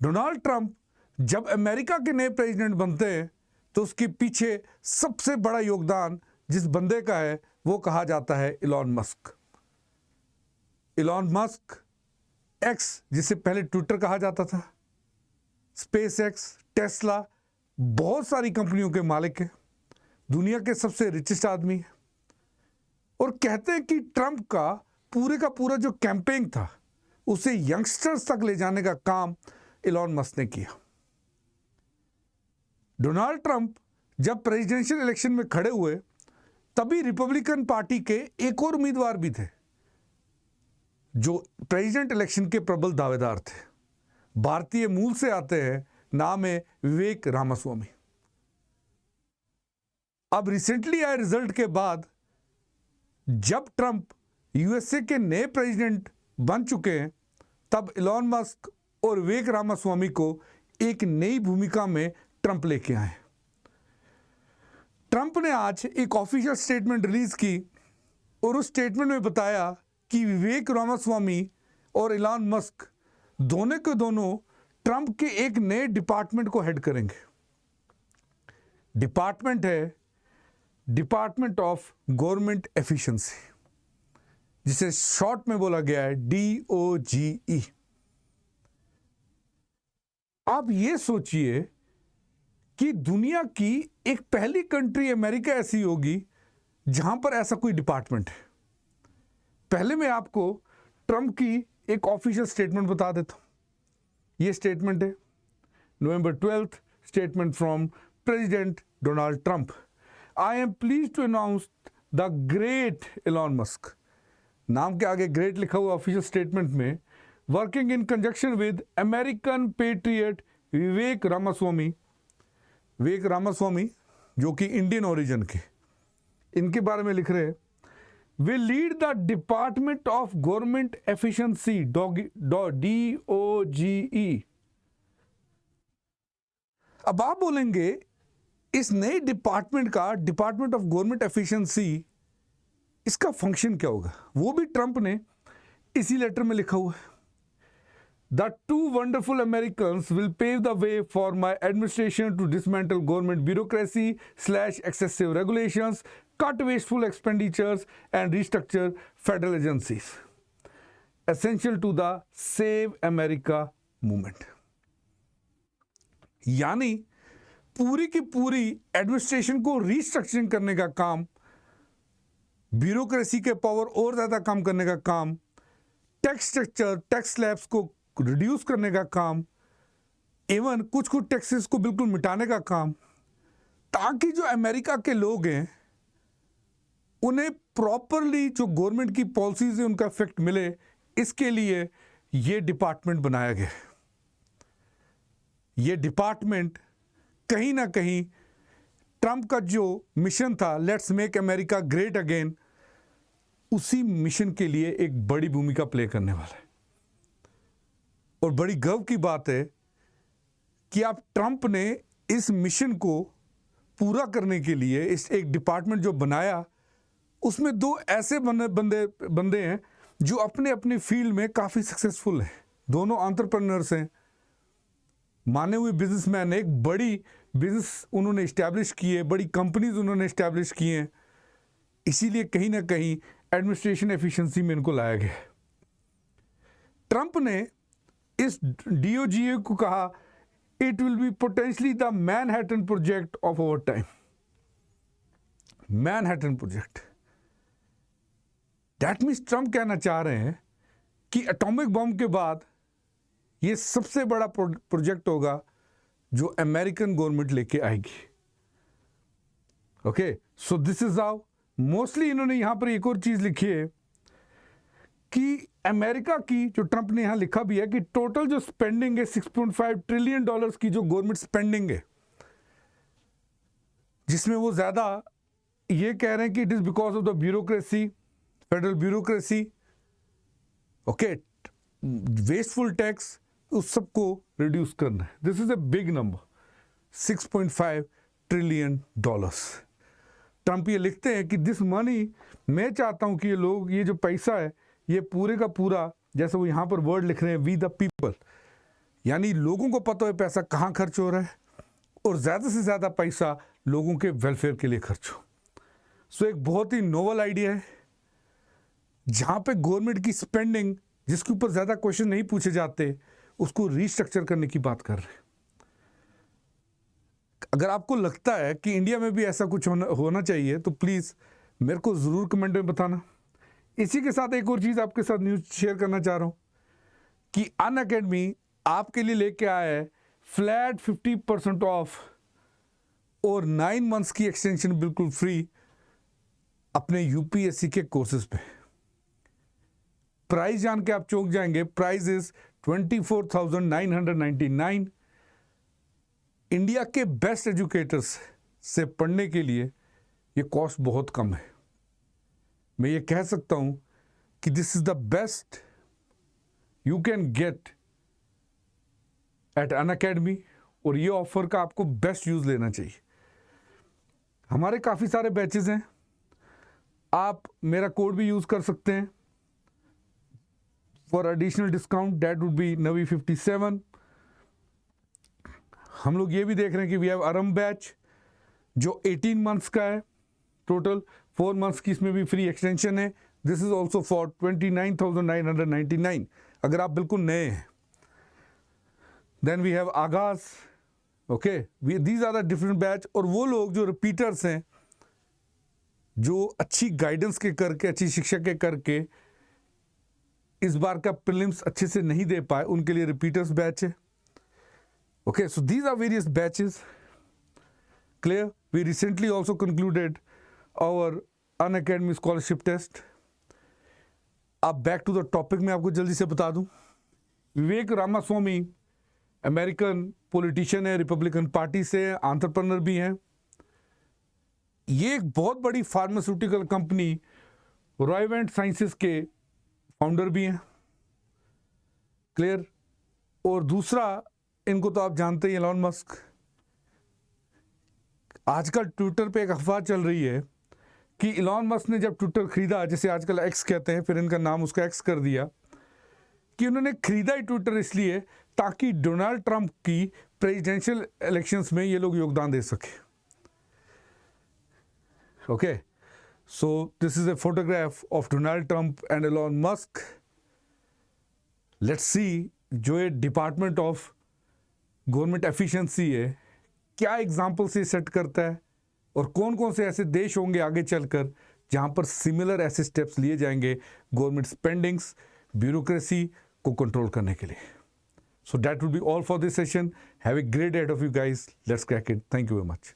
Donald Trump जब America के नए प्रेसिडेंट बनते हैं तो उसके पीछे सबसे बड़ा योगदान जिस बंदे का है वो कहा जाता है Elon Musk. Elon Musk x, जिसे पहले ट्विटर कहा जाता था, स्पेस एक्स, टेस्ला, बहुत सारी कंपनियों के मालिक है, दुनिया के सबसे रिचेस्ट आदमी है। और कहते हैं कि ट्रंप का पूरा जो कैंपेन था उसे यंगस्टर्स तक ले जाने का काम इलॉन मस्क ने किया। डोनाल्ड ट्रंप जब प्रेसिडेंशियल इलेक्शन में खड़े हुए तभी रिपब्लिकन पार्टी के एक और उम्मीदवार भी थे जो प्रेसिडेंट इलेक्शन के प्रबल दावेदार थे। भारतीय मूल से आते हैं, नाम है विवेक रामास्वामी। अब रिसेंटली आए रिजल्ट के बाद जब ट्रंप यूएसए के नए प्रेसिडेंट बन चुके हैं तब इलॉन मस्क और विवेक रामास्वामी को एक नई भूमिका में ट्रंप लेके आए। ट्रंप ने आज एक ऑफिशियल स्टेटमेंट रिलीज की और उस स्टेटमेंट में बताया कि विवेक रामास्वामी और इलॉन मस्क दोनों के दोनों ट्रंप के एक नए डिपार्टमेंट को हेड करेंगे। डिपार्टमेंट है डिपार्टमेंट ऑफ गवर्नमेंट एफिशिएंसी, जिसे शॉर्ट में बोला गया है DOGE। आप ये सोचिए कि दुनिया की एक पहली कंट्री अमेरिका ऐसी होगी जहां पर ऐसा कोई डिपार्टमेंट है। पहले मैं आपको ट्रंप की एक ऑफिशियल स्टेटमेंट बता देता हूं। ये स्टेटमेंट है November 12th, statement from president Donald Trump. I am pleased to announce the great Elon Musk, नाम के आगे ग्रेट लिखा हुआ ऑफिशियल स्टेटमेंट में, working in conjunction with American patriot Vivek Ramaswamy. Vivek Ramaswamy जो कि इंडियन ओरिजिन के, इनके बारे में लिख रहे हैं, will lead the department of government efficiency DOGE। अब आप बोलेंगे इस नए डिपार्टमेंट का, डिपार्टमेंट ऑफ गवर्नमेंट एफिशिएंसी, इसका फंक्शन क्या होगा? वो भी ट्रंप ने इसी लेटर में लिखा हुआ है। The two wonderful Americans will pave the way for my administration to dismantle government bureaucracy / excessive regulations, cut wasteful expenditures, and restructure federal agencies, essential to the Save America movement। यानी पूरी की पूरी administration को restructuring करने का काम, bureaucracy के power और ज़्यादा कम करने का काम, टैक्स स्ट्रक्चर, टैक्स स्लैब्स को रिड्यूस करने का काम, इवन कुछ टैक्सेस को बिल्कुल मिटाने का काम, ताकि जो अमेरिका के लोग हैं उन्हें प्रॉपरली जो गवर्नमेंट की पॉलिसीज है उनका इफेक्ट मिले। इसके लिए ये डिपार्टमेंट बनाया गया। ये डिपार्टमेंट कहीं ना कहीं ट्रंप का जो मिशन था, let's make America great again, उसी मिशन के लिए एक बड़ी भूमिका प्ले करने वाला है। और बड़ी गर्व की बात है कि आप ट्रंप ने इस मिशन को पूरा करने के लिए इस एक डिपार्टमेंट जो बनाया, उसमें दो ऐसे बंदे हैं जो अपने अपने फील्ड में काफ़ी सक्सेसफुल हैं। दोनों एंटरप्रेन्योर्स हैं, माने हुए बिजनेसमैन। एक बड़ी बिजनेस उन्होंने इस्टेब्लिश की है, बड़ी कंपनीज उन्होंने इस्टेब्लिश की हैं। इसीलिए कहीं ना कहीं एडमिनिस्ट्रेशन एफिशिएंसी में इनको लाया गया। ट्रंप ने इस DOGE को कहा, it will be potentially the Manhattan project of our time. Manhattan project, that means Trump कहना चाह रहे हैं कि एटॉमिक बम के बाद ये सबसे बड़ा प्रोजेक्ट होगा जो अमेरिकन गवर्नमेंट लेके आएगी। Okay, so this is how. Mostly इन्होंने यहां पर एक और चीज लिखी है कि अमेरिका की, जो ट्रंप ने यहां लिखा भी है कि टोटल जो स्पेंडिंग है $6.5 ट्रिलियन की जो गवर्नमेंट स्पेंडिंग है, जिसमें वो ज्यादा ये कह रहे हैं कि it is because of the bureaucracy, federal bureaucracy. Okay, wasteful tax, उस सबको रिड्यूस करना है। This is a big number, $6.5 trillion. Trump ये लिखते हैं कि दिस मनी, मैं चाहता हूं कि ये लोग, ये जो पैसा है, ये पूरे का पूरा, जैसे वो यहां पर वर्ड लिख रहे हैं, वी द पीपल, यानी लोगों को पता है पैसा कहाँ खर्च हो रहा है और ज़्यादा से ज़्यादा पैसा लोगों के वेलफेयर के लिए खर्च हो। सो एक बहुत ही नोवल आइडिया है जहाँ पे गवर्नमेंट की स्पेंडिंग जिसके ऊपर ज़्यादा क्वेश्चन नहीं पूछे जाते उसको रीस्ट्रक्चर करने की बात कर रहे हैं। अगर आपको लगता है कि इंडिया में भी ऐसा कुछ होना चाहिए तो प्लीज़ मेरे को ज़रूर कमेंट में बताना। इसी के साथ एक और चीज़ आपके साथ न्यूज़ शेयर करना चाह रहा हूँ कि अनअकैडमी आपके लिए लेके आया है फ्लैट 50% ऑफ और 9 मंथ्स की एक्सटेंशन बिल्कुल फ्री अपने यूपीएससी के कोर्सेज पे। प्राइस जान के आप चौंक जाएंगे। Price is 24,999। इंडिया के बेस्ट एजुकेटर्स से पढ़ने के लिए ये कॉस्ट बहुत कम है। मैं ये कह सकता हूं कि this is the best you can get at Unacademy और ये ऑफर का आपको बेस्ट यूज लेना चाहिए। हमारे काफ़ी सारे बैचेस हैं, आप मेरा कोड भी यूज़ कर सकते हैं for additional discount that would be Navi 57। हम लोग ये भी देख रहे हैं कि वी हैव आरम बैच जो 18 मंथ्स का है टोटल, 4 मंथ्स की इसमें भी फ्री एक्सटेंशन है। दिस इज ऑल्सो फॉर 29,999 अगर आप बिल्कुल नए हैं। Then we have Aagaz, okay, these are the different batch. और वो लोग जो रिपीटर्स हैं, जो अच्छी गाइडेंस के करके, अच्छी शिक्षा के करके इस बार का प्रीलिम्स अच्छे से नहीं दे पाए, उनके लिए रिपीटर्स बैच है। Okay, so these are various batches. Clear? We recently also concluded our Unacademy scholarship test. अब बैक टू द टॉपिक में आपको जल्दी से बता दूं, विवेक रामास्वामी अमेरिकन पॉलिटिशियन है, रिपब्लिकन पार्टी से, एंटरप्रेन्योर भी हैं। ये एक बहुत बड़ी फार्मास्यूटिकल कंपनी रॉयवेंट साइंसेस के फाउंडर भी हैं। क्लियर? और दूसरा, इनको तो आप जानते ही, एलॉन मस्क। आजकल ट्विटर पे एक अफवाह चल रही है कि एलॉन मस्क ने जब ट्विटर खरीदा, जैसे आजकल एक्स कहते हैं, फिर इनका नाम उसका एक्स कर दिया, कि उन्होंने खरीदा ही ट्विटर इसलिए ताकि डोनाल्ड ट्रंप की प्रेसिडेंशियल इलेक्शंस में ये लोग योगदान दे सके। Okay, so this is a photograph of Donald Trump and Elon Musk. Let's see जो ये डिपार्टमेंट ऑफ गवर्नमेंट एफिशिएंसी है क्या एग्जाम्पल से सेट करता है और कौन कौन से ऐसे देश होंगे आगे चलकर जहां पर सिमिलर ऐसे स्टेप्स लिए जाएंगे गवर्नमेंट स्पेंडिंग्स, ब्यूरोक्रेसी को कंट्रोल करने के लिए। So that would be all for this session. Have a great day ahead of you guys. Let's crack it. Thank you very much.